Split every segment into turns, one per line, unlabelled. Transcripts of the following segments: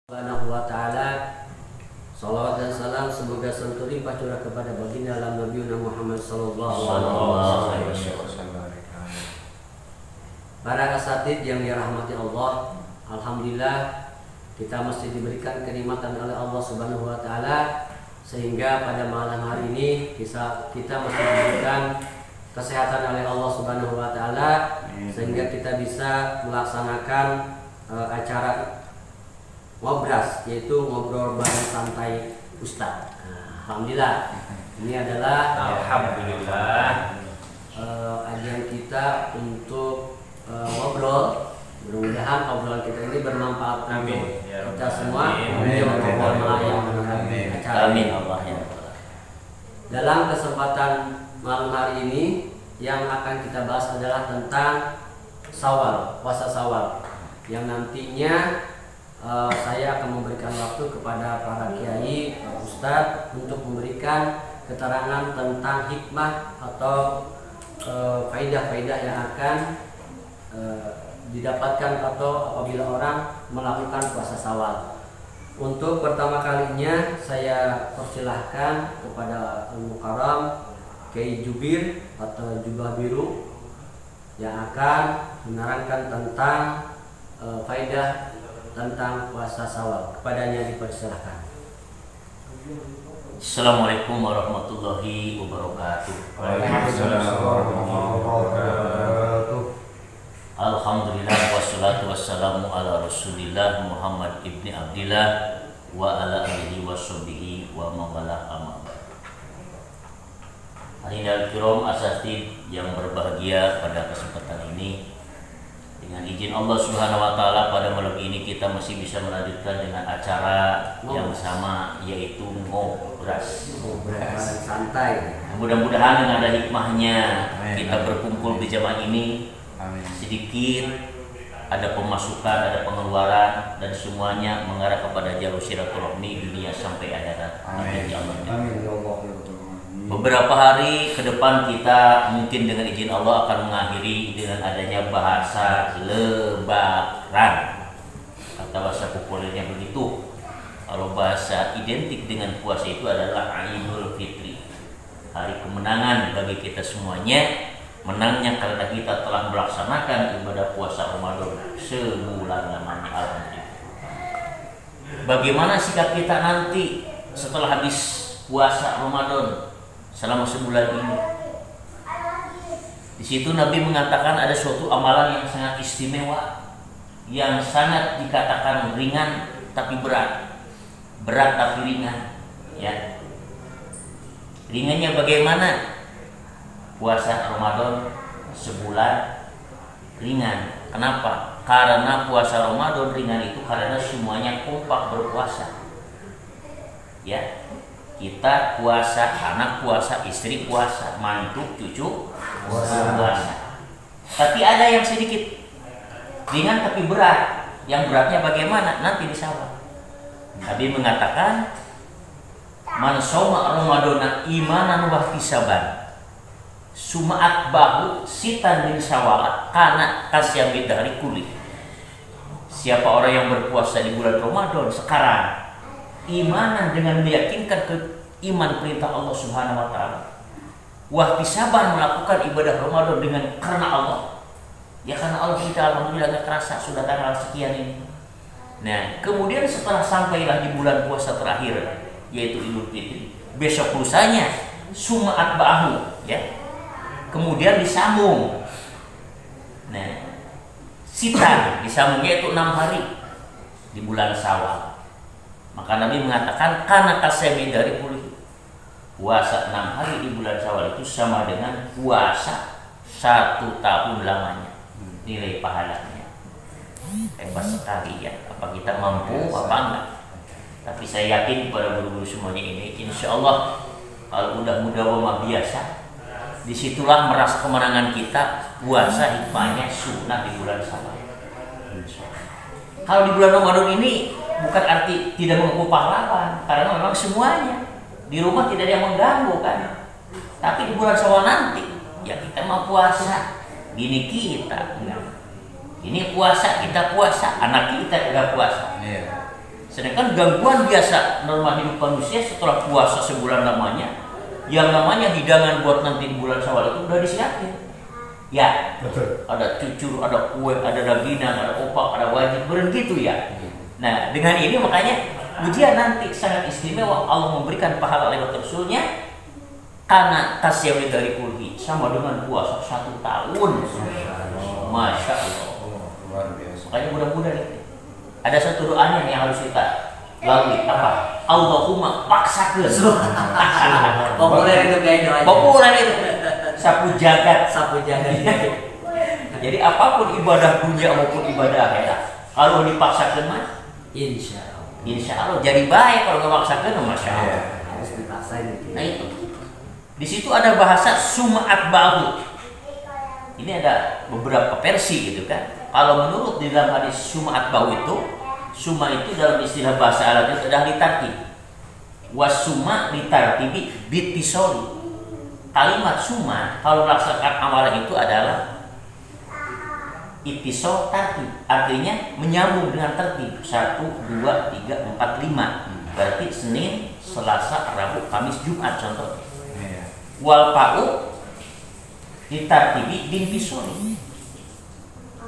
Subhanahu wa ta'ala, salawat dan salam semoga selalu limpah curah kepada baginda dalam Nabi Muhammad sallallahu alaihi wasallam. Para asatid yang dirahmati Allah, alhamdulillah kita mesti diberikan kenikmatan oleh Allah Subhanahu wa ta'ala sehingga pada malam hari ini kita mesti diberikan kesehatan oleh Allah Subhanahu wa ta'ala sehingga kita bisa melaksanakan acara ngobras, yaitu ngobrol bareng santai Ustaz. Alhamdulillah, ini adalah ajian kita untuk ngobrol. Mudah-mudahan obrolan kita ini bermanfaat untuk kita semua. Amin. Dalam kesempatan malam hari ini yang akan kita bahas adalah tentang Syawal, puasa Syawal, yang nantinya saya akan memberikan waktu kepada para kiai, para ustadz untuk memberikan keterangan tentang hikmah atau faidah-faidah yang akan didapatkan atau apabila orang melakukan puasa Syawal. Untuk pertama kalinya saya persilahkan kepada Al-Mukarram Kiai Jubir atau Jubah Biru yang akan menerangkan tentang faidah tentang puasa Syawal. Kepadanya dipersilahkan.
Assalamualaikum warahmatullahi wabarakatuh.
Waalaikumsalam warahmatullahi wabarakatuh.
Alhamdulillah wassalatu wassalamu ala Rasulillah Muhammad ibni Abdillah wa ala alihi washabihi wa mawalah amma ba'd. Hadirin kiram asatid yang berbahagia, pada kesempatan ini dengan izin Allah Subhanahu wa taala pada malam ini kita masih bisa melanjutkan dengan acara yang sama, yaitu ngobras
santai.
Mudah-mudahan dengan ada hikmahnya kita berkumpul di jamaah ini. Sedikit ada pemasukan, ada pengeluaran, dan semuanya mengarah kepada jalur silaturahmi dunia sampai akhirat. Amin ya Allah. Beberapa hari ke depan kita mungkin dengan izin Allah akan mengakhiri dengan adanya bahasa lebaran. Kata bahasa populernya begitu. Kalau bahasa identik dengan puasa itu adalah Idul Fitri, hari kemenangan bagi kita semuanya. Menangnya karena kita telah melaksanakan ibadah puasa Ramadan sebulan lamanya. Alhamdulillah. Bagaimana sikap kita nanti setelah habis puasa Ramadan selama sebulan ini? Di situ Nabi mengatakan ada suatu amalan yang sangat istimewa, yang sangat dikatakan ringan tapi berat, berat tapi ringan. Ya, ringannya bagaimana? Puasa Ramadan sebulan ringan. Kenapa? Karena puasa Ramadan ringan itu karena semuanya kompak berpuasa. Ya, kita puasa, anak puasa, istri puasa, mantu, cucu puasa. Tapi ada yang sedikit ringan tapi berat. Yang beratnya bagaimana? Nanti di Syawal. Nabi mengatakan, man shoma Ramadana imanan wa ihtisaban suma'at bahu sitan min Syawal kana kasyamid dari kulit. Siapa orang yang berpuasa di bulan Ramadan sekarang imanan dengan meyakinkan ke iman perintah Allah Subhanahu wa taala, wahtisaban melakukan ibadah Ramadan dengan karena Allah. Ya karena Allah kita alhamdulillah gak kerasa sudah tanggal sekian ini. Nah, kemudian setelah sampailah di bulan puasa terakhir yaitu Idul Fitri, besok lusanya sumaat bahu, ya. Kemudian disambung. Nah, sitan disambungnya itu 6 hari di bulan Syawal. Maka Nabi mengatakan karena kasemi dari pulih, puasa 6 hari di bulan Syawal itu sama dengan puasa 1 tahun lamanya. Nilai pahalanya hebat sekali ya. Apa kita mampu apa enggak? Tapi saya yakin kepada guru-guru semuanya ini, insya Allah kalau mudah-mudah wama biasa, disitulah merasa kemenangan kita. Puasa hikmahnya sunnah di bulan Syawal. Kalau di bulan Ramadan ini bukan arti tidak mengukur pahlawan, karena memang semuanya di rumah tidak ada yang mengganggu kan. Tapi di bulan Syawal nanti ya kita mau puasa, gini kita, ini puasa kita puasa, anak kita juga puasa. Sedangkan gangguan biasa normal hidup manusia setelah puasa sebulan lamanya, yang namanya hidangan buat nanti di bulan Syawal itu udah disiapin. Ya,
Betul.
ada cucur, ada kue, ada dagingan, ada opak, ada wajib begitu ya. Nah, dengan ini makanya ujian nanti sangat istimewa. Allah memberikan pahala lewat Rasulnya karena tasyawid dari kulhi sama dengan puasa 1 tahun. Masya Allah.
Luar biasa.
Makanya mudah-mudahan ada satu doanya yang harus kita lalui, apa? Allahumma paksakeun.
Populer itu kayak doanya.
Populer itu. Sapu jagat.
Sapu jagat.
Jadi apapun ibadah dunia maupun ibadah akhirat, kalau dipaksakan mah insya Allah jadi baik. Kalau nggak paksakan, masya Allah.
Harus dipaksain gitu.
Nah itu. Di situ ada bahasa sum'at ba'du. Ini ada beberapa versi gitu kan. Kalau menurut di dalam hadis sum'at ba'du itu, summa itu dalam istilah bahasa Arab itu adalah litartib. Wasuma litartibi bitisori. Kalimat summa kalau melaksanakan amalan itu adalah itisol tartib, artinya menyambung dengan tertib 1, 2, 3, 4, 5. Berarti Senin, Selasa, Rabu, Kamis, Jumat contohnya. Wal pa'u ditartibi bin bisori.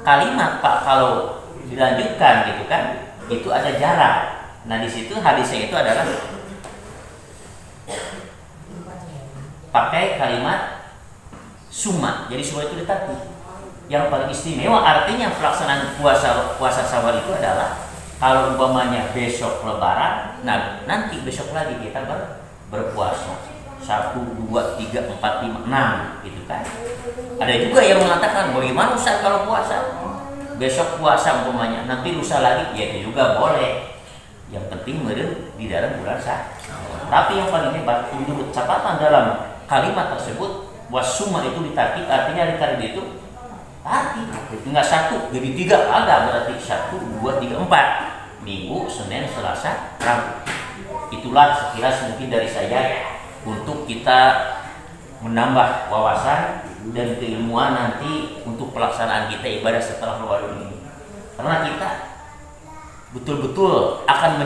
Kalimat Pak kalau dilanjutkan gitu kan, itu ada jarak. Nah di situ hadisnya itu adalah pakai kalimat summa. Jadi summa itu ditartib. Yang paling istimewa artinya pelaksanaan puasa Syawal itu adalah kalau umpamanya besok Lebaran, nah nanti besok lagi kita berpuasa 1, 2, 3, 4, 5, 6 gitu kan. Ada juga yang mengatakan bagaimana Ustaz kalau puasa besok puasa umpamanya nanti lusa lagi, ya itu juga boleh. Yang penting meren di dalam bulan Syawal. Tapi yang paling hebat menurut catatan dalam kalimat tersebut wasuma itu ditartib, artinya ditartib itu arti enggak 1 jadi 3, ada berarti 1, 2, 3, 4 Minggu, Senin, Selasa, Rabu. Itulah sekilas mungkin dari saya untuk kita menambah wawasan dan keilmuan nanti untuk pelaksanaan kita ibadah setelah Ramadan ini. Karena kita betul-betul akan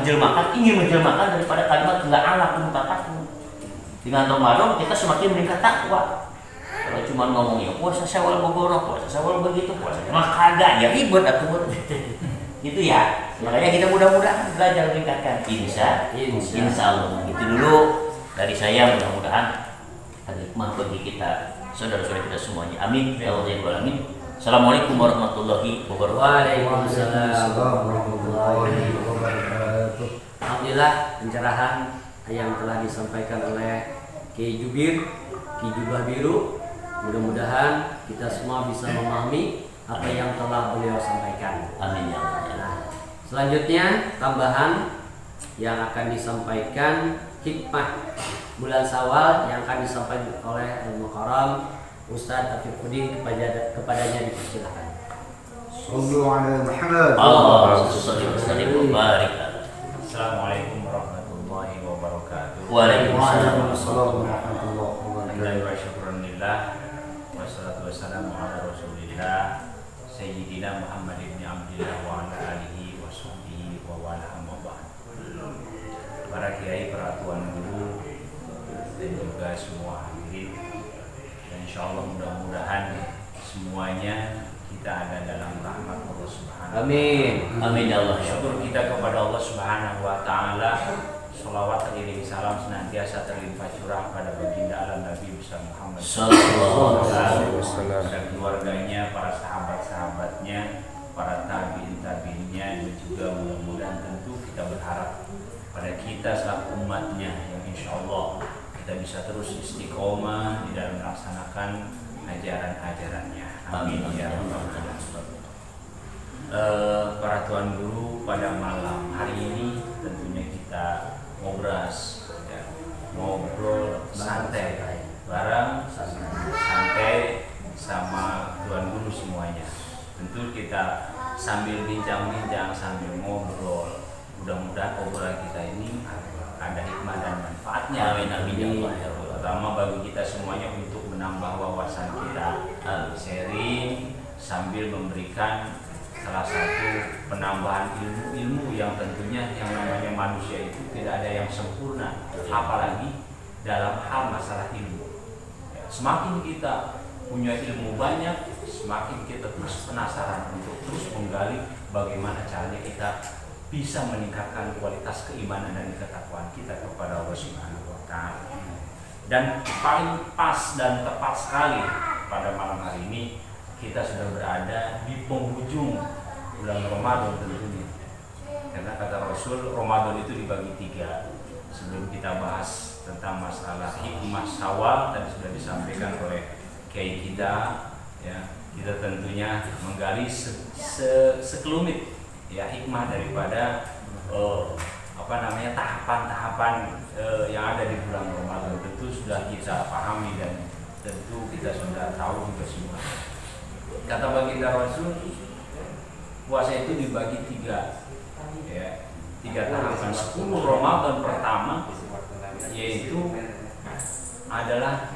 ingin menjelmakan daripada kalimat enggak ala pun takut. Dengan Ramadan kita semakin meningkat takwa. Kalau cuma ngomongnya puasa Syawal bogoro, puasa Syawal begitu, puasa mah kagak ya ribet atuh. Gitu ya. Makanya kita mudah-mudahan belajar meningkatkan insya Allah. Itu dulu dari saya, mudah-mudahan hikmah bagi kita saudara-saudara kita semuanya. Amin ya Allah ya alamin. Assalamualaikum warahmatullahi wabarakatuh.
Waalaikumsalam warahmatullahi wabarakatuh. Alhamdulillah pencerahan yang telah disampaikan oleh Kiai Jubir, Ki Jubah Biru. Mudah-mudahan kita semua bisa memahami apa yang telah beliau sampaikan.
Amin ya Allah.
Nah, selanjutnya tambahan yang akan disampaikan hikmah bulan Syawal yang akan disampaikan oleh Al-Mukarram Ustadz Afifuddin, kepadanya dipersilakan.
Sallu ala Muhammad.
Allahumma shalli wa sallim wa barik.
Assalamualaikum warahmatullahi wabarakatuh.
Waalaikumsalam
warahmatullahi
Alhamdulillah wa syukurillah. Wassalatu wassalamu ala Rasulillah Sayyidina Muhammad ibn Abdillah wa ala alihi wa sahbihi wa wala amma ba'd. Para kiai, para tuan guru dan juga semua hadirin, dan insyaallah mudah-mudahan semuanya kita ada dalam rahmat Allah Subhanahu wa taala.
Amin.
Amin ya Allah.
Syukur kita kepada Allah Subhanahu wa taala. Sholawat teriring salam senantiasa terlimpah curah pada baginda alam Nabi besar Muhammad
Sallallahu
alaihi
wasallam
dan keluarganya, para sahabat-sahabatnya, para tabi'in-tabi'innya, dan juga mudah-mudahan tentu kita berharap pada kita selaku umatnya yang insya Allah kita bisa terus istiqomah di dalam melaksanakan ajaran-ajarannya. Amin ya rabbal alamin. Para tuan guru, pada malam hari ini tentunya kita ngobrol santai bareng, santai sama tuan guru semuanya. Tentu kita sambil bincang-bincang, sambil ngobrol. Mudah-mudahan obrolan kita ini ada hikmah dan manfaatnya.
Amin amin ya Allah ya Rabbal.
Terutama bagi kita semuanya untuk menambah wawasan kita, sharing sambil memberikan salah satu penambahan ilmu-ilmu yang tentunya yang namanya manusia itu tidak ada yang sempurna, apalagi dalam hal masalah ilmu. Semakin kita punya ilmu banyak, semakin kita terus penasaran untuk terus menggali bagaimana caranya kita bisa meningkatkan kualitas keimanan dan ketakwaan kita kepada Allah Subhanahu wa Ta'ala. Dan paling pas dan tepat sekali pada malam hari ini kita sudah berada di penghujung bulan Ramadan tentunya. Karena kata Rasul, Ramadan itu dibagi 3. Sebelum kita bahas tentang masalah hikmah Syawal tadi sudah disampaikan oleh kiai kita, ya, kita tentunya menggali sekelumit ya hikmah daripada tahapan-tahapan yang ada di bulan Ramadan. Tentu sudah kita pahami dan tentu kita sudah tahu juga semua. Kata baginda Rasul, puasa itu dibagi 3, ya, 3 tahapan. 10 Ramadan pertama yaitu adalah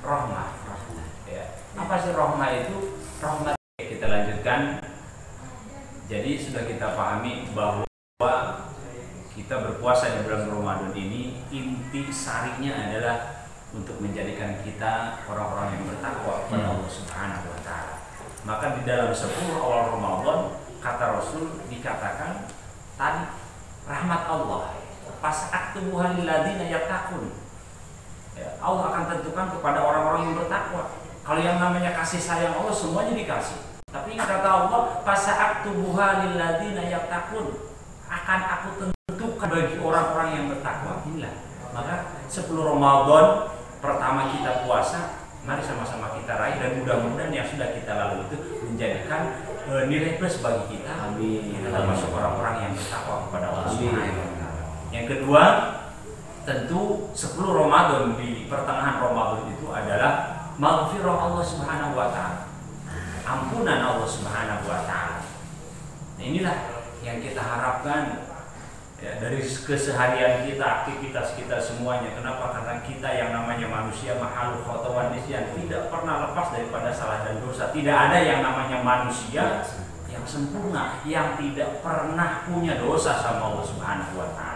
rahmah. Ya. Apa sih rahmah itu? Rahmat. Kita lanjutkan. Jadi sudah kita pahami bahwa kita berpuasa di bulan Ramadan ini inti sarinya adalah untuk menjadikan kita orang-orang yang bertakwa kepada Allah Subhanahu wa Ta'ala. Maka di dalam 10 awal Ramadan kata Rasul dikatakan tadi rahmat Allah. Fasa'aktubuha lilladzina yattaqun. Ya, Allah akan tentukan kepada orang-orang yang bertakwa. Kalau yang namanya kasih sayang Allah semuanya dikasih. Tapi kata Allah, fasa'aktubuha lilladzina yattaqun. Akan aku tentukan bagi orang-orang yang bertakwa. Inilah. Maka 10 Ramadan pertama kita puasa, mari sama-sama kita raih dan mudah-mudahan yang sudah kita lalui itu menjadikan nilai plus bagi kita. Amin. Kita masuk orang-orang yang bertakwa kepada Allah Subhanahu wa Ta'ala. Yang kedua, tentu 10 Ramadan di pertengahan Ramadan itu adalah maghfirah Allah Subhanahu wa Ta'ala. Ampunan Allah Subhanahu wa Ta'ala. Nah, inilah yang kita harapkan ya, dari keseharian kita, aktivitas kita semuanya. Kenapa? Karena kita yang namanya manusia makhluk khotawan nisyan, tidak pernah lepas daripada salah dan dosa. Tidak ada yang namanya manusia yang sempurna, yang tidak pernah punya dosa sama Allah Subhanahu wa Ta'ala.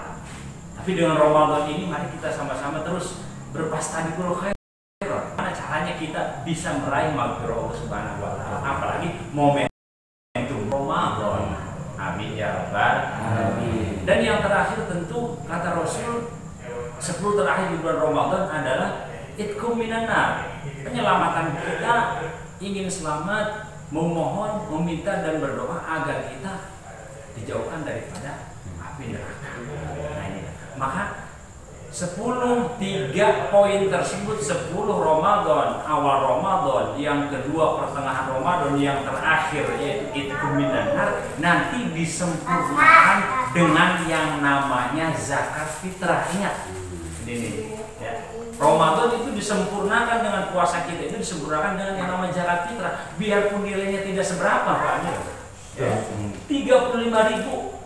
Tapi dengan Ramadan ini mari kita sama-sama terus berfastabiqul khair. Bagaimana caranya kita bisa meraih maghfirah Allah Subhanahu wa Ta'ala, apalagi momentum Ramadan. Amin ya rabbal alamin. Dan yang terakhir tentu kata Rasul 10 terakhir di bulan Ramadan adalah itqum minan nar. Penyelamatan kita, ingin selamat, memohon, meminta dan berdoa agar kita dijauhkan daripada api neraka. Nah, ini. Maka 3 poin tersebut, 10 Ramadan, awal Ramadan, yang kedua pertengahan Ramadan, yang terakhir yaitu itqum minan nar, nanti disempurnakan dengan yang namanya zakat fitrahnya. Ini ya. Ramadan itu disempurnakan dengan puasa kita, itu disempurnakan dengan yang namanya zakat fitrah. Biarpun nilainya tidak seberapa Pak Amir. Ya. 35.000.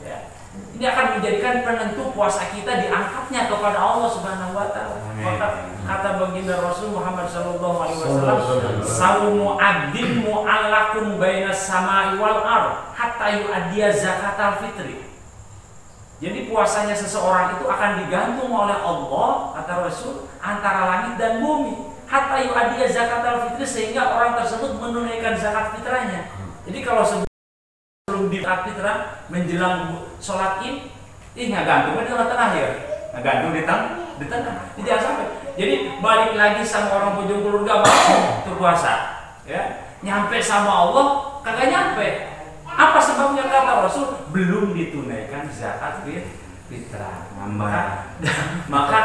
Ya. Ini akan menjadikan penentu puasa kita diangkatnya kepada Allah Subhanahu wa Ta'ala. Maka kata baginda Rasul Muhammad sallallahu alaihi wasallam, "Saumu 'abdin mu'allaqun bainas samai wal ard hatta yu'addiya zakatal fitri." Jadi puasanya seseorang itu akan digantung oleh Allah, kata Rasul, antara langit dan bumi. Hatta yu'addiya zakatal fitri, sehingga orang tersebut menunaikan zakat fitrahnya. Jadi kalau sebelum di zakat fitrah menjelang sholat id, nggak gantung di sholat terakhir, nggak gantung di tengah, jangan sampai. Jadi balik lagi sama orang bujung keluarga waktu puasa, ya, nyampe sama Allah kagak nyampe. Apa sebabnya? Kata Rasul, belum ditunaikan zakat fitrah. Maka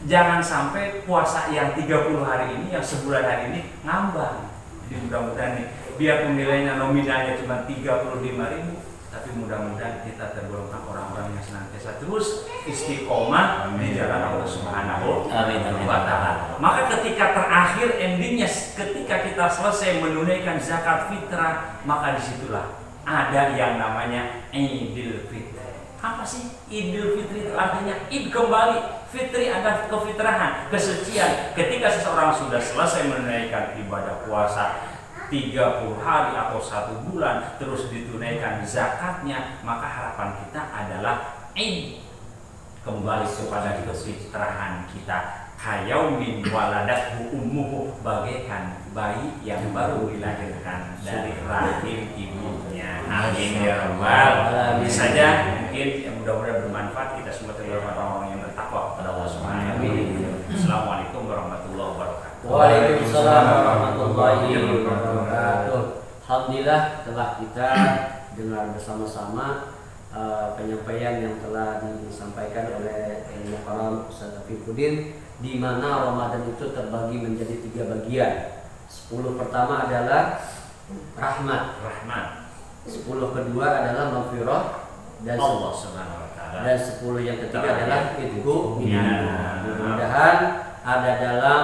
jangan sampai puasa yang 30 hari ini, yang sebulan hari ini ngambang. Jadi mudah-mudahan nih, biar nilainya nominalnya cuma 35.000, tapi mudah-mudahan kita tergolongkan orang-orang yang senantiasa terus istiqomah di jalan Allah Subhanahu wa Ta'ala. Maka ketika terakhir endingnya, ketika kita selesai menunaikan zakat fitrah, maka disitulah ada yang namanya Idul Fitri. Apa sih Idul Fitri? Itu artinya id kembali, fitri adalah kefitrahan, kesucian. Ketika seseorang sudah selesai menunaikan ibadah puasa 30 hari atau 1 bulan terus ditunaikan zakatnya, maka harapan kita adalah kembali kepada kefitrahan kita. Hayaumin waladathu ummuhu, bagaikan bayi yang baru dilahirkan dari rahim ibunya. Amin ya rabbal alamin. Saja mungkin yang mudah-mudahan bermanfaat, kita semua tergolong orang-orang yang bertakwa kepada Allah Subhanahu wa taala. Assalamualaikum warahmatullahi wabarakatuh.
Waalaikumsalam warahmatullahi wabarakatuh. Alhamdulillah telah kita dengar bersama-sama penyampaian yang telah disampaikan oleh Mukarram Ustaz Afifuddin, di mana Ramadan itu terbagi menjadi 3 bagian. 10 pertama adalah rahmat, 10 kedua adalah maghfirah, dan
Allah Subhanahu wa taala.
Dan 10 yang ketiga adalah idhu minan. Mudah-mudahan ada dalam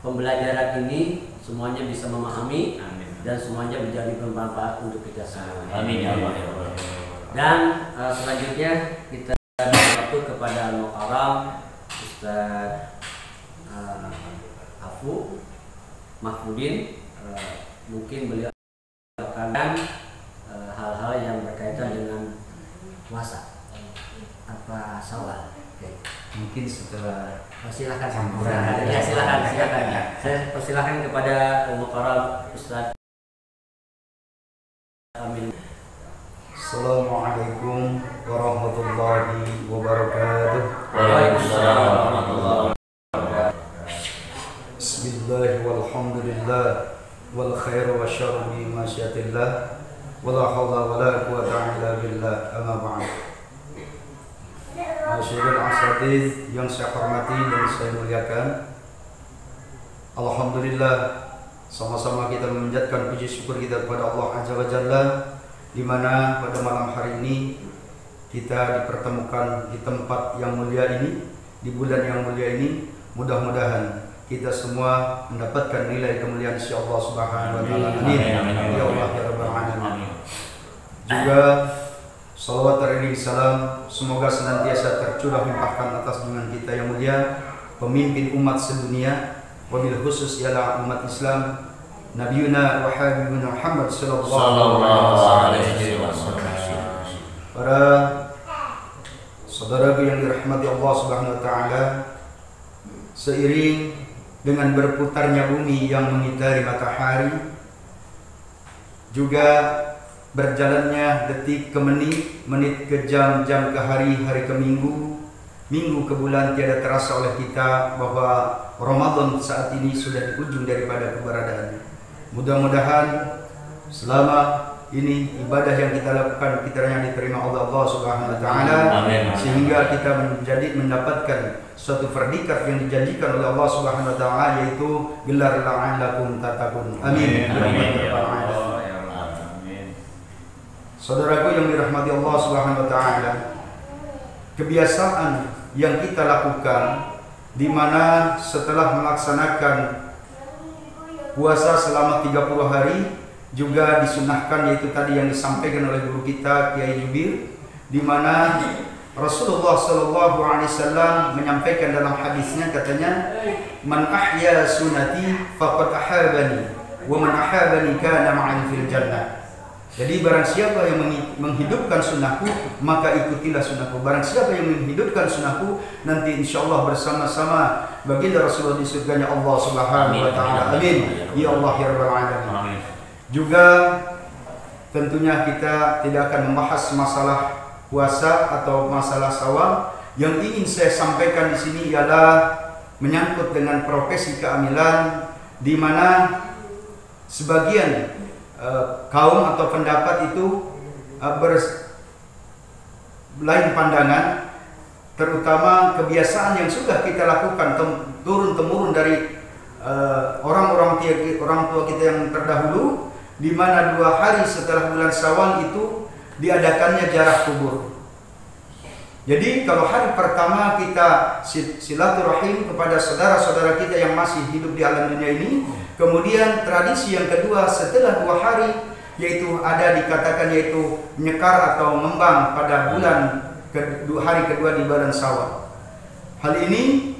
pembelajaran ini semuanya bisa memahami.
Amin.
Dan semuanya menjadi bermanfaat untuk kita semua.
Amin ya Allah.
Dan selanjutnya kita beri waktu kepada Mukarram Ustaz Afu Mahfudin. Mungkin beliau akan hal-hal yang berkaitan dengan puasa apa sawal. Mungkin setelah silakan. Ya, silakan. Saya persilakan kepada Mukarram Ustaz. Amin.
Assalamualaikum warahmatullahi wabarakatuh.
Waalaikumsalam warahmatullahi wabarakatuh.
Bismillah walhamdulillah wal khairu wasyarru bi masyiatillah wala haula wala quwwata illa billah, amma ba'd. Masyaallah asatidz yang saya hormati dan saya muliakan, alhamdulillah sama-sama kita memanjatkan puji syukur kita kepada Allah Azza wa Jalla, di mana pada malam hari ini kita dipertemukan di tempat yang mulia ini, di bulan yang mulia ini. Mudah-mudahan kita semua mendapatkan nilai kemuliaan si Allah Subhanahu wa taala. Amin. Ya Allah ya rabbal alamin. Juga salawat dan salam semoga senantiasa tercurah limpahkan atas junjungan kita yang mulia, pemimpin umat sedunia, wabil khusus ialah umat Islam, Nabiuna wa Habibuna Muhammad sallallahu alaihi wasallam. Para saudaraku yang dirahmati Allah Subhanahu wa taala, seiring dengan berputarnya bumi yang mengitari matahari, juga berjalannya detik ke menit, menit ke jam, jam ke hari, hari ke minggu, minggu ke bulan, tiada terasa oleh kita bahwa Ramadan saat ini sudah di ujung daripada keberadaannya. Mudah-mudahan selama ini ibadah yang kita lakukan kiranya diterima oleh Allah Subhanahu wa taala, sehingga kita mendapatkan suatu predikat yang dijanjikan oleh Allah Subhanahu wa taala, yaitu gelar la'allakum tattaqun. Amin. Saudaraku yang dirahmati Allah Subhanahu wa taala, kebiasaan yang kita lakukan di mana setelah melaksanakan puasa selama 30 hari juga disunahkan, yaitu tadi yang disampaikan oleh guru kita Kiai Jubir, di mana Rasulullah sallallahu alaihi wasallam menyampaikan dalam hadisnya, katanya, "Man ahya sunnati faqad ahabani wa man ahabani kana ma'an fil jannah." Jadi barang siapa yang menghidupkan sunnahku, maka ikutilah sunnahku. Barang siapa yang menghidupkan sunnahku, nanti insyaallah bersama-sama baginda Rasulullah di surganya Allah Subhanahu wa taala. Amin. Ya Allah ya rabbal alamin. Juga tentunya kita tidak akan membahas masalah puasa atau masalah Syawal. Yang ingin saya sampaikan di sini ialah menyangkut dengan profesi keamilan, di mana sebagian kaum atau pendapat itu lain pandangan, terutama kebiasaan yang sudah kita lakukan turun-temurun dari orang tua kita yang terdahulu, di mana 2 hari setelah bulan Syawal itu diadakannya ziarah kubur. Jadi kalau hari pertama kita silaturahim kepada saudara-saudara kita yang masih hidup di alam dunia ini, kemudian tradisi yang kedua setelah 2 hari, yaitu ada dikatakan yaitu nyekar atau ngembang pada hari kedua di bulan Syawal. Hal ini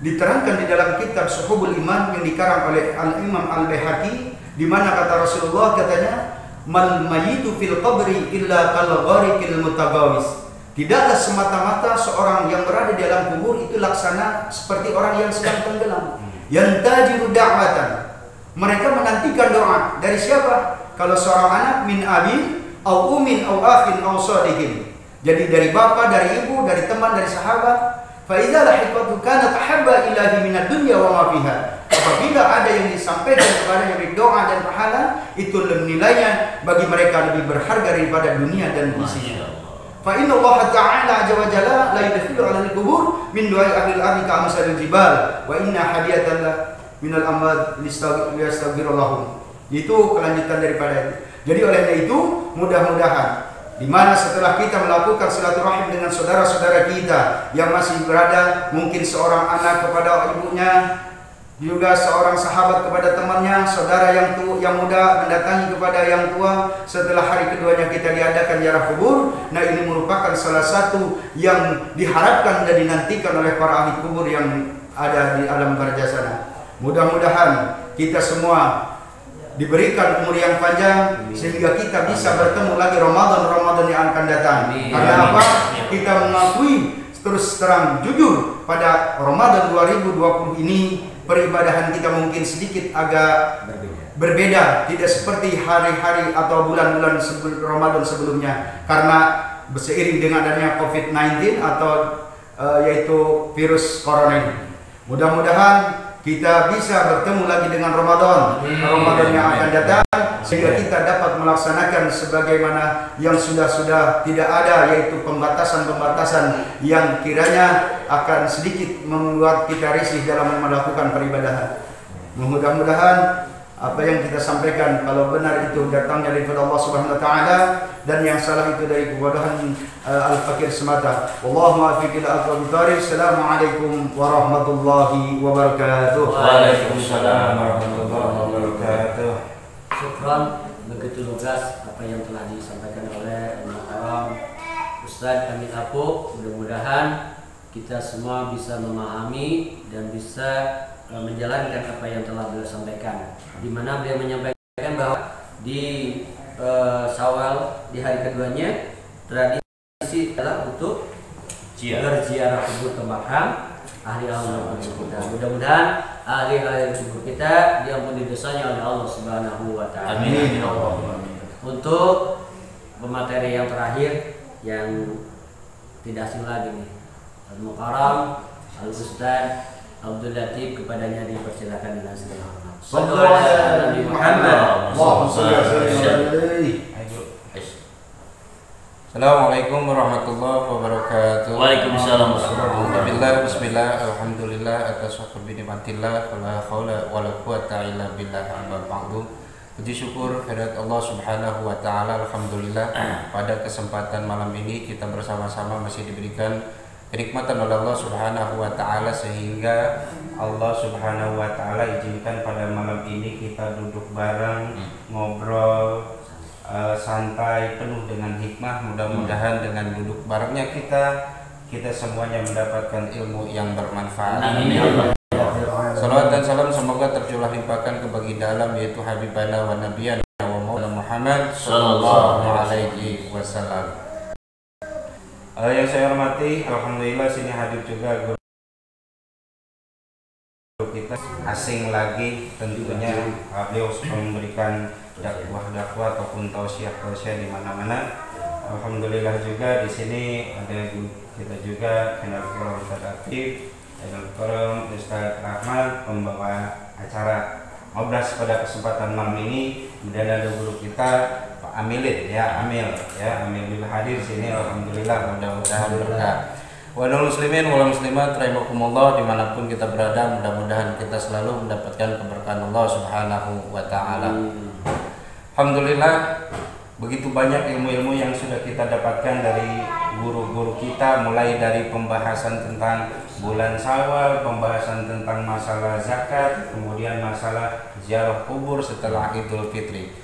diterangkan di dalam kitab Suhubul Iman yang dikarang oleh Al-Imam Al-Baihaqi, di mana kata Rasulullah, katanya, "Mal mayyitu fil qabri illa kal ghariqil mutagawis." Tidaklah semata-mata seorang yang berada di dalam kubur itu laksana seperti orang yang sedang tenggelam. Yantajiru da'watan. Mereka menantikan doa dari siapa? Kalau seorang anak, min abin au umin au akhin au sadiqin. Jadi dari bapak, dari ibu, dari teman, dari sahabat. Fa idza lahiqatu kanat ahabba ilahi minad dunya wa ma fiha. Apabila ada yang disampaikan kepadanya dari doa dan pahala, itu nilainya bagi mereka lebih berharga daripada dunia dan isinya. Fa inna Allah Ta'ala azza wa jalla la yadkhilu 'ala al-qubur min du'ai ahli al-ardi ka'amsalil jibal wa inna hadiyatan min al-amwat liyastaghfir lahum. Itu kelanjutan daripada itu. Jadi olehnya itu mudah-mudahan di mana setelah kita melakukan silaturahim dengan saudara-saudara kita yang masih berada, mungkin seorang anak kepada ibunya, juga seorang sahabat kepada temannya, saudara yang muda mendatangi kepada yang tua, setelah hari keduanya kita diadakan ziarah kubur. Nah, ini merupakan salah satu yang diharapkan dan dinantikan oleh para ahli kubur yang ada di alam barzah sana. Mudah-mudahan kita semua diberikan umur yang panjang sehingga kita bisa bertemu lagi Ramadan yang akan datang. Karena apa? Kita mengakui terus terang jujur pada Ramadan 2020 ini peribadahan kita mungkin sedikit agak berbeda, tidak seperti hari-hari atau bulan-bulan Ramadan sebelumnya, karena seiring dengan adanya COVID-19 atau yaitu virus corona ini. Mudah-mudahan kita bisa bertemu lagi dengan Ramadan yang akan datang, sehingga kita dapat melaksanakan sebagaimana yang sudah tidak ada, yaitu pembatasan-pembatasan yang kiranya akan sedikit membuat kita risih dalam melakukan peribadahan. Mudah-mudahan apa yang kita sampaikan kalau benar itu datangnya daripada Allah Subhanahu wa taala, dan yang salah itu dari kebodohan al-fakir semata. Wallahu muwaffiq ila aqwamit thariq. Assalamualaikum warahmatullahi wabarakatuh.
Waalaikumsalam
warahmatullahi wabarakatuh.
Syukran, begitu lugas apa yang telah disampaikan oleh Al-Mukarram Ustaz Kamil Apuk. Mudah-mudahan kita semua bisa memahami dan bisa menjalankan apa yang telah beliau sampaikan, di mana beliau menyampaikan bahwa di Syawal di hari keduanya tradisi adalah untuk berziarah kubur ke makam ahli kubur kita. Mudah-mudahan ahli kubur kita diampuni dosanya oleh Allah Subhanahu wa taala.
Amin.
Untuk pemateri yang terakhir yang tidak asing lagi nih, Al-Mukarram Al-Ustaz Abdul Latif, kepadanya dipersilakan dengan segala hormat. Sallallahu alaihi Muhammad.
Assalamualaikum warahmatullahi wabarakatuh.
Waalaikumsalam warahmatullahi wabarakatuh.
Bismillah, alhamdulillah, atas syukur binimatillah, wala haula wala quwata illa billah, amma ba'du. Puji syukur kehadirat Allah Subhanahu wa taala, alhamdulillah pada kesempatan malam ini kita bersama-sama masih diberikan kenikmatan oleh Allah Subhanahu wa taala, sehingga Allah Subhanahu wa taala izinkan pada malam ini kita duduk bareng, ngobrol santai penuh dengan hikmah. Mudah-mudahan dengan duduk barengnya kita semuanya mendapatkan ilmu yang bermanfaat.
Amin ya Allah.
Salawat dan salam semoga tercurah limpahkan ke baginda alam, yaitu habibana wa nabiyana wa maulana Muhammad sallallahu alaihi wasallam. Yang saya hormati, alhamdulillah sini hadir juga guru kita asing lagi, tentunya beliau sudah memberikan dakwah ataupun tausiah di mana-mana. Alhamdulillah juga di sini ada kita juga kenal Ustaz Latif, kenal Ustaz Rahmat, pembawa acara ngobras pada kesempatan malam ini. Kemudian ada guru kita Amil bila hadir sini, alhamdulillah, mudah-mudahan berkah. Wa muslimin wal muslimat rahimakumullah, dimanapun kita berada, mudah-mudahan kita selalu mendapatkan keberkahan Allah Subhanahu wa taala. Alhamdulillah, begitu banyak ilmu-ilmu yang sudah kita dapatkan dari guru-guru kita, mulai dari pembahasan tentang bulan Syawal, pembahasan tentang masalah zakat, kemudian masalah ziarah kubur setelah Idul Fitri.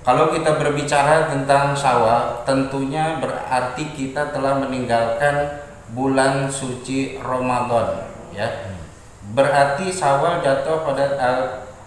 Kalau kita berbicara tentang Syawal, tentunya berarti kita telah meninggalkan bulan suci Ramadan, ya. berarti Syawal jatuh pada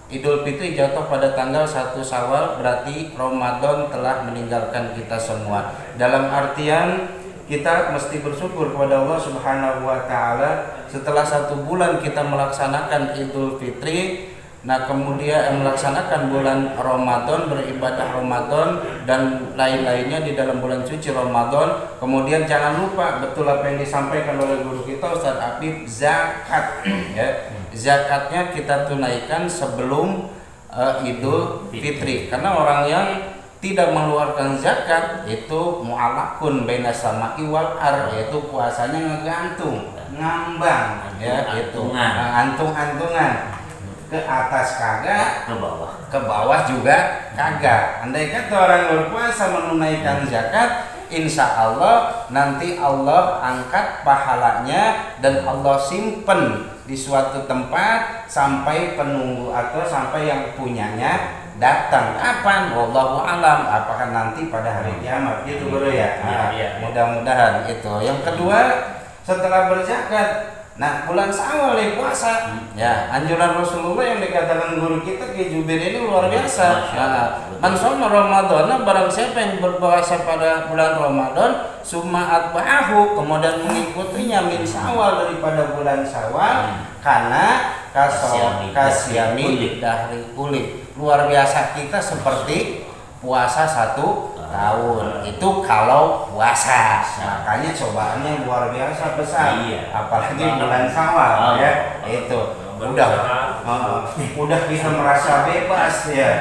Idul Fitri jatuh pada tanggal 1 Syawal, berarti Ramadan telah meninggalkan kita semua. Dalam artian kita mesti bersyukur kepada Allah Subhanahu wa taala setelah 1 bulan kita melaksanakan Idul Fitri. Nah, kemudian melaksanakan bulan Ramadan, beribadah Ramadan dan lain-lainnya di dalam bulan suci Ramadan. Kemudian jangan lupa betul apa yang disampaikan oleh guru kita Ustaz Habib, zakat ya. Zakatnya kita tunaikan sebelum Idul Fitri. Karena orang yang tidak mengeluarkan zakat itu mu'alakun baina sama'i wal ar, yaitu puasanya ngegantung, ngambang ya, itu antung-antungan. Ke atas kagak, ke bawah juga kagak. Andai kata orang berpuasa menunaikan zakat, insya Allah nanti Allah angkat pahalanya dan Allah simpen di suatu tempat sampai penunggu atau sampai yang punyanya datang. Kapan? Wallahu alam. Apakah nanti pada hari kiamat? Gitu bro ya. Mudah-mudahan itu. Yang kedua, setelah berzakat, nah bulan Syawal puasa, ya anjuran Rasulullah yang dikatakan guru kita Ki Jubir ini luar biasa. Man shoma Ramadan, barang siapa yang berpuasa pada bulan Ramadan, summa atba'ahu, kemudian mengikutinya min Syawal daripada bulan Syawal, karena kasyami dahri kulit. Luar biasa, kita seperti puasa 1 tahun. Itu kalau puasa. Makanya cobaannya luar biasa besar. Apalagi bulan Syawal ya. Itu udah bisa merasa bebas ya.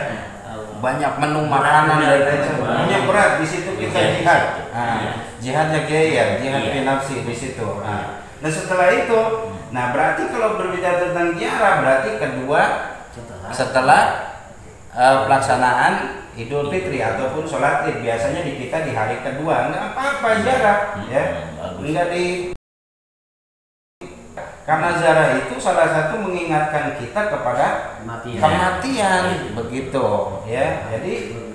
Banyak menu makanan dan semuanya berat di situ kita jihad. Jihadnya gaya, jihad binafsi di situ. Nah setelah itu, nah berarti kalau berbicara tentang ziarah, berarti kedua setelah pelaksanaan Idul Fitri ataupun sholat Id, biasanya di kita di hari kedua, nggak apa-apa ziarah ya, nggak di, karena ziarah itu salah satu mengingatkan kita kepada kematian begitu ya. Jadi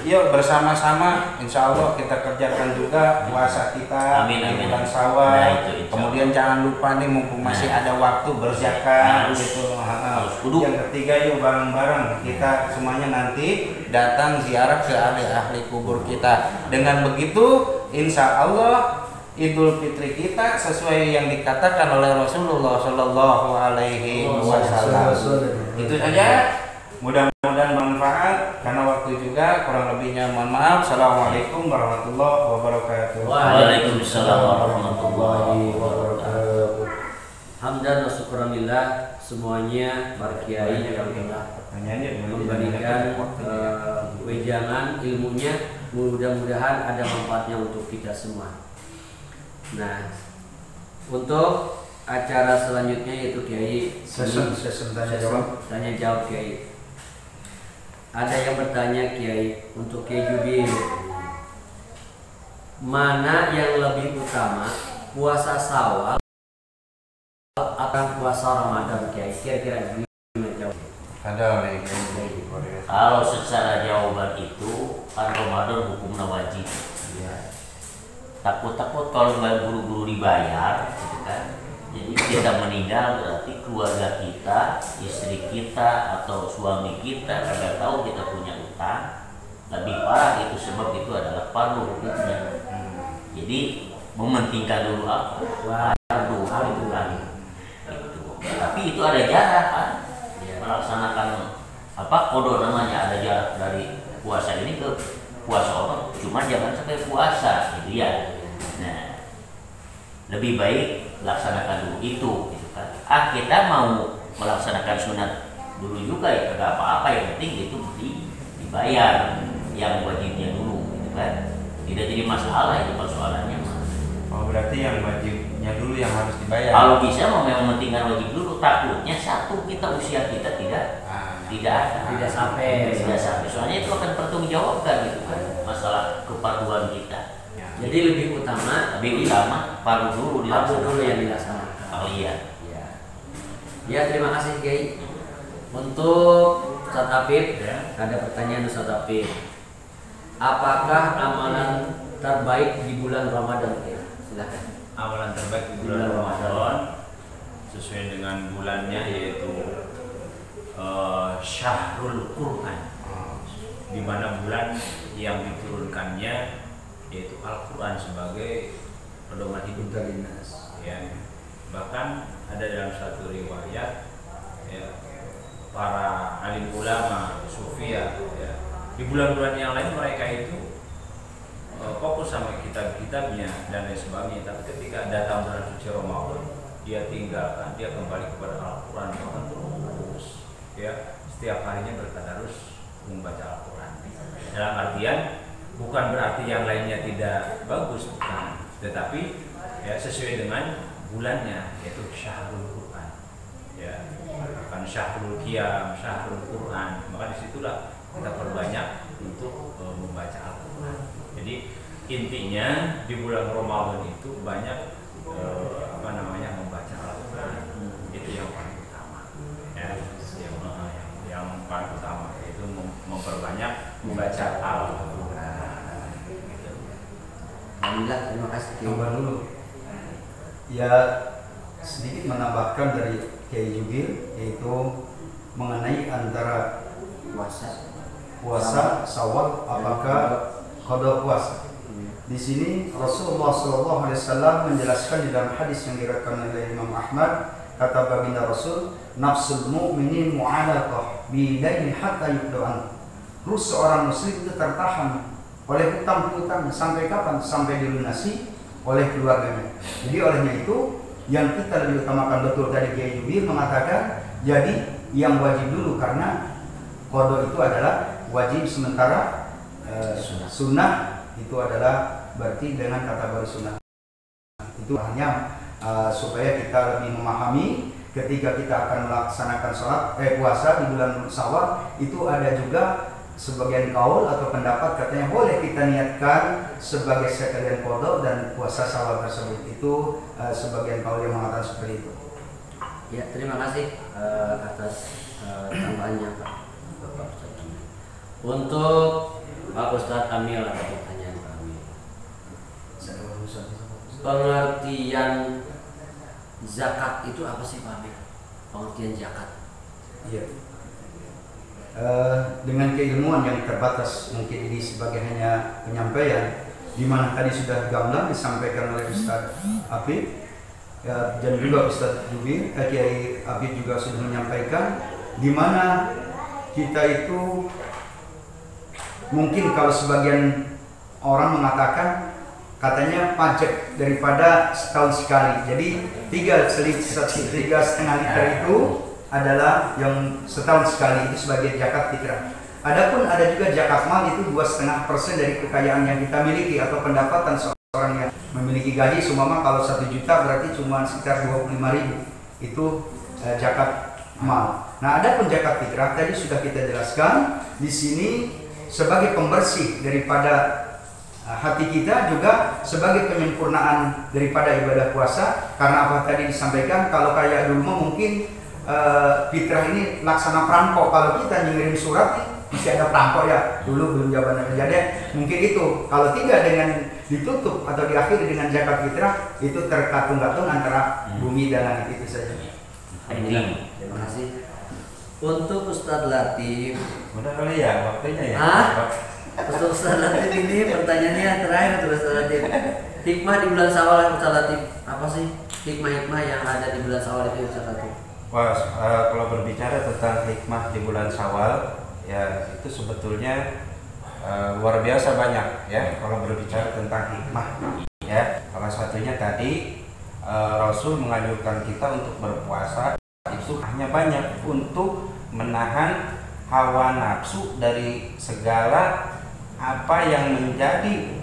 yuk bersama-sama insya Allah kita kerjakan juga puasa kita di bulan Syawal. Kemudian jangan lupa nih mumpung masih ada waktu berzakat gitu. Yang ketiga yuk bareng-bareng kita semuanya nanti datang ziarah ke ahli kubur kita. Dengan begitu insya Allah Idul Fitri kita sesuai yang dikatakan oleh Rasulullah Shallallahu Alaihi Wasallam. Itu saja. Mudah-mudahan bermanfaat. Karena waktu juga kurang lebihnya mohon maaf. Assalamualaikum warahmatullahi wabarakatuh.
Waalaikumsalam warahmatullahi wabarakatuh.
Hamdan wa syukuranillah semuanya para kiai yang telah memberikan wejangan ilmunya. Mudah-mudahan ada manfaatnya untuk kita semua. Nah, untuk acara selanjutnya yaitu Kiai
sesi tanya jawab
Kiai. Ada yang bertanya Kiai, untuk Kiai Jubir, mana yang lebih utama, puasa Syawal atau puasa Ramadan Kiai? Kira-kira gimana jawab?
Kalau secara jawaban itu kan Ramadan hukumnya wajib. Takut-takut kalau nggak buru-buru dibayar, gitu kan? Jadi kita meninggal berarti keluarga kita, istri kita atau suami kita kagak tahu kita punya utang. Lebih parah itu sebab itu adalah fardu hukumnya. Jadi mementingkan dulu apa? Fardu itu kan. Itu. Tapi itu ada jarak kan? Melaksanakan apa? Qada namanya, ada jarak dari puasa ini ke puasa orang. Cuma jangan sampai puasa, gitu ya. Nah, lebih baik laksanakan dulu itu, gitu kan. Kita mau melaksanakan sunat dulu juga ya, kagak apa-apa, yang penting itu dibayar yang wajibnya dulu, gitu kan. Tidak jadi masalah itu persoalannya.
Oh berarti yang wajibnya dulu yang harus dibayar.
Kalau bisa mau mementingkan wajib dulu, takutnya satu kita usia kita tidak sampai. Soalnya itu akan pertanggungjawabkan gitu kan, masalah kepaduan kita.
Jadi lebih utama
fardu dulu
yang dilaksanakan. Ya, terima kasih Kiai. Untuk Ustaz Habib, ada pertanyaan Ustaz Habib. Apakah amalan terbaik di bulan Ramadan Kiai? Silakan.
Amalan terbaik di bulan Ramadan sesuai dengan bulannya, yaitu Syahrul Quran, di mana bulan yang diturunkannya yaitu Al-Quran sebagai pedoman hidup dari nas. Ya. Bahkan ada dalam satu riwayat, ya, para alim ulama sufia, ya, di bulan-bulan yang lain mereka itu fokus sama kitab-kitabnya dan lain sebagainya, tapi ketika datang bulan suci Ramadan dia tinggalkan, dia kembali kepada Al-Quran terus, ya, setiap harinya bertadarus membaca Al-Quran. Dalam artian bukan berarti yang lainnya tidak bagus, bukan, tetapi ya sesuai dengan bulannya, yaitu Syahrul Quran, ya, bukan Syahrul Qiyam, Syahrul Quran. Maka disitulah kita perbanyak untuk membaca Al-Quran. Jadi intinya di bulan Ramadan itu banyak membaca Al-Quran. Itu yang paling utama, ya, yang paling utama itu memperbanyak membaca Al-Quran. Gitu.
Alhamdulillah, terima kasih.
Tambah dulu. Ya, sedikit menambahkan dari Kiai Jubir, yaitu mengenai antara puasa Syawal apakah qada puasa. Di sini Rasulullah SAW menjelaskan di dalam hadis yang diriwayatkan oleh Imam Ahmad, kata baginda Rasul, nafsul mu'minin mu'alaqah bidaini hatta yubda'an. Ruh seorang muslim itu tertahan oleh hutang-hutang sampai kapan? Sampai dilunasi oleh keluarganya. Jadi olehnya itu yang kita lebih utamakan, betul tadi Kiai Jubir mengatakan, jadi yang wajib dulu, karena qada itu adalah wajib, sementara sunnah itu adalah berarti dengan kategori sunnah. Itu hanya supaya kita lebih memahami ketika kita akan melaksanakan puasa di bulan Syawal, itu ada juga sebagian kaul atau pendapat katanya boleh kita niatkan sebagai sekalian qada dan puasa Syawal tersebut. Itu sebagian kaul yang mengatakan seperti itu.
Ya, terima kasih atas tambahannya Pak Bapak Ustaz. Untuk Pak Ustadz Amil ada pertanyaan Pak Amil. Pengertian zakat itu apa sih Pak Amil? Pengertian zakat.
Iya. Dengan keilmuan yang terbatas, mungkin ini sebagai hanya penyampaian, di mana tadi sudah gamblang disampaikan oleh Ustaz Afif, ya, dan juga Ustaz Jubir, Kiai Afif juga sudah menyampaikan, di mana kita itu mungkin kalau sebagian orang mengatakan katanya pajak daripada setahun sekali, jadi 3,5 liter itu adalah yang setahun sekali, itu sebagai zakat fitrah. Adapun ada juga zakat mal, itu 2,5% dari kekayaan yang kita miliki atau pendapatan seorang yang memiliki gaji. Seumpama kalau 1 juta berarti cuma sekitar 25.000, itu zakat mal. Nah, adapun zakat fitrah tadi sudah kita jelaskan di sini sebagai pembersih daripada hati kita, juga sebagai penyempurnaan daripada ibadah puasa. Karena apa tadi disampaikan, kalau kayak dulu mungkin fitrah ini laksana perampok. Kalau kita ngirim surat masih ada perampok ya, dulu belum jawaban kejadian. Mungkin itu kalau tidak dengan ditutup atau diakhiri dengan zakat fitrah, itu terkatung-katung antara bumi dan langit. Itu saja.
Terima kasih. Untuk Ustadz Latif,
udah kali ya waktunya ya.
Untuk Ustadz Latif ini pertanyaannya terakhir untuk Ustadz Latif. Hikmah di bulan Syawal Ustadz Latif, apa sih hikmah-hikmah yang ada di bulan Syawal itu Ustadz Latif?
Wah, kalau berbicara tentang hikmah di bulan Syawal, ya itu sebetulnya luar biasa banyak ya. Kalau berbicara tentang hikmah, ya salah satunya tadi Rasul menganjurkan kita untuk berpuasa itu hanya banyak untuk menahan hawa nafsu dari segala apa yang menjadi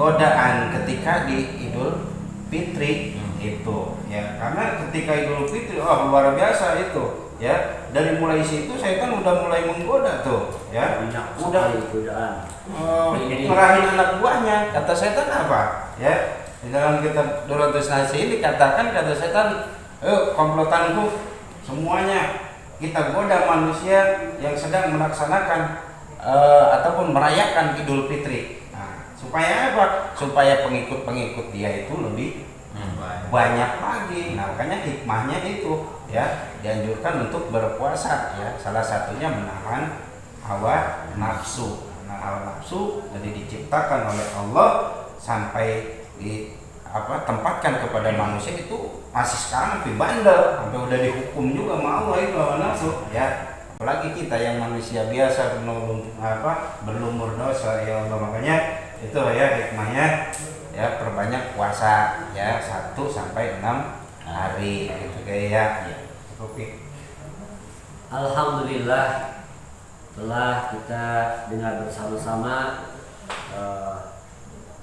godaan ketika di Idul Fitri. Itu ya, karena ketika Idul Fitri luar biasa itu ya, dari mulai situ setan udah mulai menggoda tuh ya, udah merahin anak buahnya. Kata setan apa ya, di dalam kitab Duratus Nasi ini katakan, kata setan, komplotanku semuanya kita goda manusia yang sedang melaksanakan ataupun merayakan Idul Fitri. Nah, supaya apa? Supaya pengikut-pengikut dia itu lebih banyak lagi. Nah, makanya hikmahnya itu ya dianjurkan untuk berpuasa ya. Salah satunya menahan hawa nafsu. Nah, hawa nafsu jadi diciptakan oleh Allah sampai tempatkan kepada manusia itu masih sekarang lebih bandel, sampai udah dihukum juga sama Allah itu hawa nafsu ya. Apalagi kita yang manusia biasa berlumur dosa ya Allah. Makanya itu ya hikmahnya ya perbanyak puasa ya 1 sampai 6 hari gitu kayak ya. Oke.
Alhamdulillah telah kita dengar bersama-sama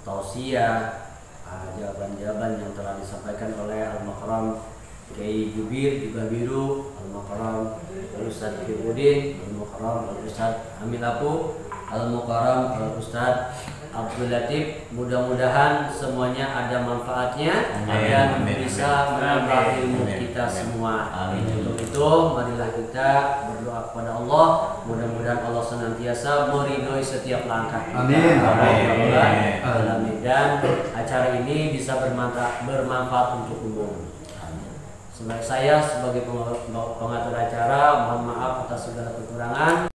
tausiah, jawaban-jawaban yang telah disampaikan oleh Al-Mukarram Kiai Jubir juga Biru, Al-Mukarram Al-Ustaz Kibuddin, Al-Mukarram Al-Ustaz Hamid Apu, Al-Mukarram Al-Ustaz Abdul Latif. Mudah-mudahan semuanya ada manfaatnya dan bisa menambah ilmu kita semua. Untuk itu marilah kita berdoa kepada Allah, mudah-mudahan Allah senantiasa meridhoi setiap langkah kita. Amin. Dan acara ini bisa bermanfaat untuk umum. Saya sebagai pengatur acara mohon maaf atas segala kekurangan.